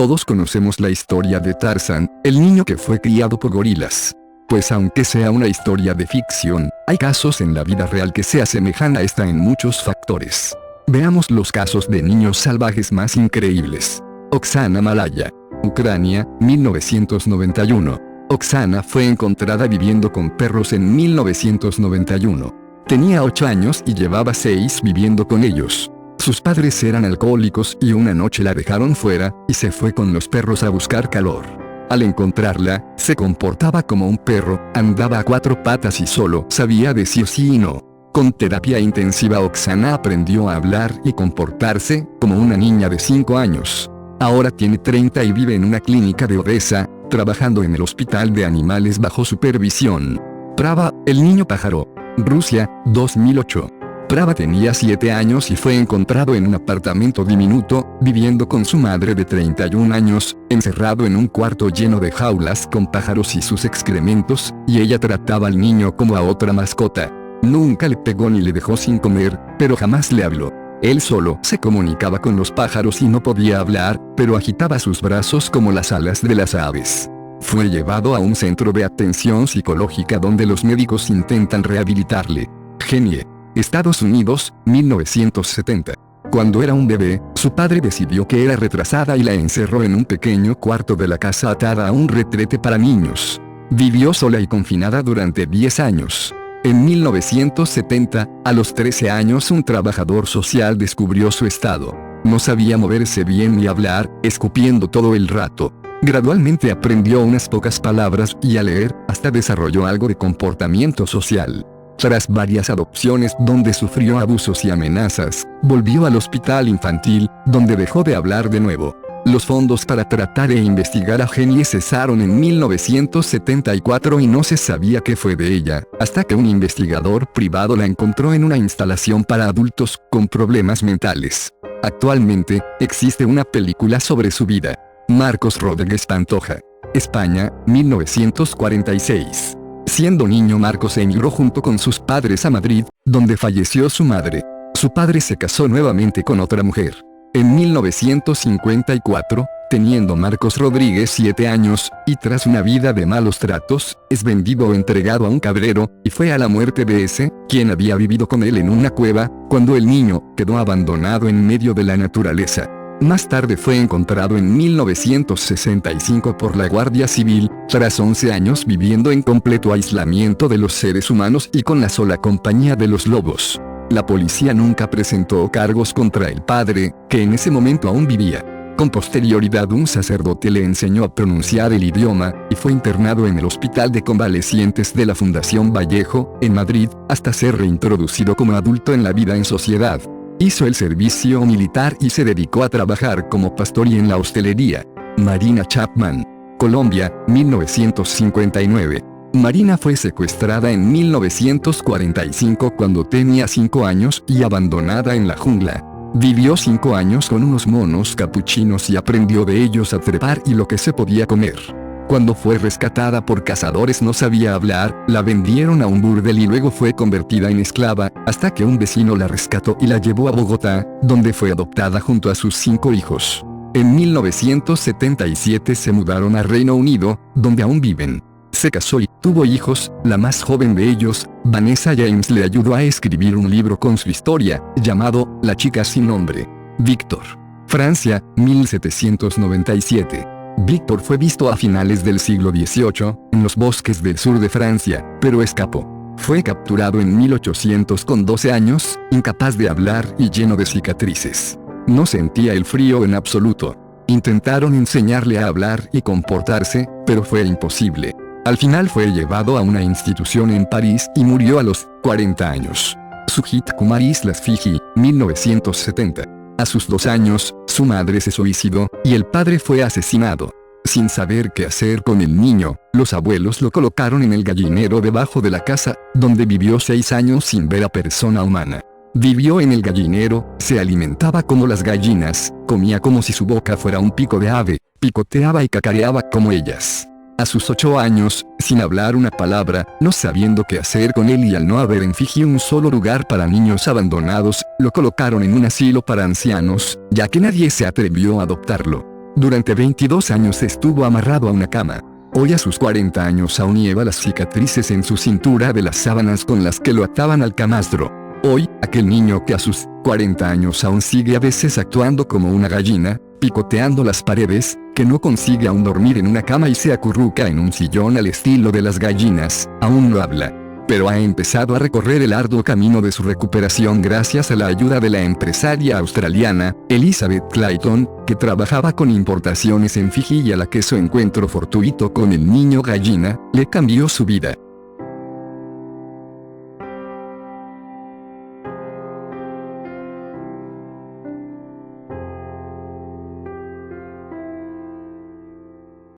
Todos conocemos la historia de Tarzán, el niño que fue criado por gorilas. Pues aunque sea una historia de ficción, hay casos en la vida real que se asemejan a esta en muchos factores. Veamos los casos de niños salvajes más increíbles. Oksana Malaya, Ucrania, 1991. Oksana fue encontrada viviendo con perros en 1991. Tenía 8 años y llevaba 6 viviendo con ellos. Sus padres eran alcohólicos y una noche la dejaron fuera, y se fue con los perros a buscar calor. Al encontrarla, se comportaba como un perro, andaba a 4 patas y solo sabía decir sí y no. Con terapia intensiva Oksana aprendió a hablar y comportarse como una niña de 5 años. Ahora tiene 30 y vive en una clínica de Odessa, trabajando en el hospital de animales bajo supervisión. Prava, el niño pájaro. Rusia, 2008. Prava tenía 7 años y fue encontrado en un apartamento diminuto, viviendo con su madre de 31 años, encerrado en un cuarto lleno de jaulas con pájaros y sus excrementos, y ella trataba al niño como a otra mascota. Nunca le pegó ni le dejó sin comer, pero jamás le habló. Él solo se comunicaba con los pájaros y no podía hablar, pero agitaba sus brazos como las alas de las aves. Fue llevado a un centro de atención psicológica donde los médicos intentan rehabilitarle. Genie. Estados Unidos, 1970. Cuando era un bebé, su padre decidió que era retrasada y la encerró en un pequeño cuarto de la casa atada a un retrete para niños. Vivió sola y confinada durante 10 años. En 1970, a los 13 años un trabajador social descubrió su estado. No sabía moverse bien ni hablar, escupiendo todo el rato. Gradualmente aprendió unas pocas palabras y a leer, hasta desarrolló algo de comportamiento social. Tras varias adopciones donde sufrió abusos y amenazas, volvió al hospital infantil, donde dejó de hablar de nuevo. Los fondos para tratar e investigar a Genie cesaron en 1974 y no se sabía qué fue de ella, hasta que un investigador privado la encontró en una instalación para adultos con problemas mentales. Actualmente, existe una película sobre su vida. Marcos Rodríguez Pantoja. España, 1946. Siendo niño Marcos emigró junto con sus padres a Madrid, donde falleció su madre. Su padre se casó nuevamente con otra mujer. En 1954, teniendo Marcos Rodríguez 7 años, y tras una vida de malos tratos, es vendido o entregado a un cabrero, y fue a la muerte de ese, quien había vivido con él en una cueva, cuando el niño quedó abandonado en medio de la naturaleza. Más tarde fue encontrado en 1965 por la Guardia Civil, tras 11 años viviendo en completo aislamiento de los seres humanos y con la sola compañía de los lobos. La policía nunca presentó cargos contra el padre, que en ese momento aún vivía. Con posterioridad un sacerdote le enseñó a pronunciar el idioma, y fue internado en el Hospital de Convalecientes de la Fundación Vallejo, en Madrid, hasta ser reintroducido como adulto en la vida en sociedad. Hizo el servicio militar y se dedicó a trabajar como pastor y en la hostelería. Marina Chapman. Colombia, 1959. Marina fue secuestrada en 1945 cuando tenía 5 años y abandonada en la jungla. Vivió 5 años con unos monos capuchinos y aprendió de ellos a trepar y lo que se podía comer. Cuando fue rescatada por cazadores no sabía hablar, la vendieron a un burdel y luego fue convertida en esclava, hasta que un vecino la rescató y la llevó a Bogotá, donde fue adoptada junto a sus 5 hijos. En 1977 se mudaron a Reino Unido, donde aún viven. Se casó y tuvo hijos, la más joven de ellos, Vanessa James, le ayudó a escribir un libro con su historia, llamado La chica sin nombre. Víctor. Francia, 1797. Víctor fue visto a finales del siglo XVIII, en los bosques del sur de Francia, pero escapó. Fue capturado en 1800 con 12 años, incapaz de hablar y lleno de cicatrices. No sentía el frío en absoluto. Intentaron enseñarle a hablar y comportarse, pero fue imposible. Al final fue llevado a una institución en París y murió a los 40 años. Sujit Kumar, Islas Fiji, 1970. A sus 2 años, su madre se suicidó, y el padre fue asesinado. Sin saber qué hacer con el niño, los abuelos lo colocaron en el gallinero debajo de la casa, donde vivió 6 años sin ver a persona humana. Vivió en el gallinero, se alimentaba como las gallinas, comía como si su boca fuera un pico de ave, picoteaba y cacareaba como ellas. A sus 8 años, sin hablar una palabra, no sabiendo qué hacer con él y al no haber en Fiji un solo lugar para niños abandonados, lo colocaron en un asilo para ancianos, ya que nadie se atrevió a adoptarlo. Durante 22 años estuvo amarrado a una cama. Hoy a sus 40 años aún lleva las cicatrices en su cintura de las sábanas con las que lo ataban al camastro. Hoy, aquel niño que a sus 40 años aún sigue a veces actuando como una gallina, picoteando las paredes, que no consigue aún dormir en una cama y se acurruca en un sillón al estilo de las gallinas, aún no habla. Pero ha empezado a recorrer el arduo camino de su recuperación gracias a la ayuda de la empresaria australiana, Elizabeth Clayton, que trabajaba con importaciones en Fiji y a la que su encuentro fortuito con el niño gallina, le cambió su vida.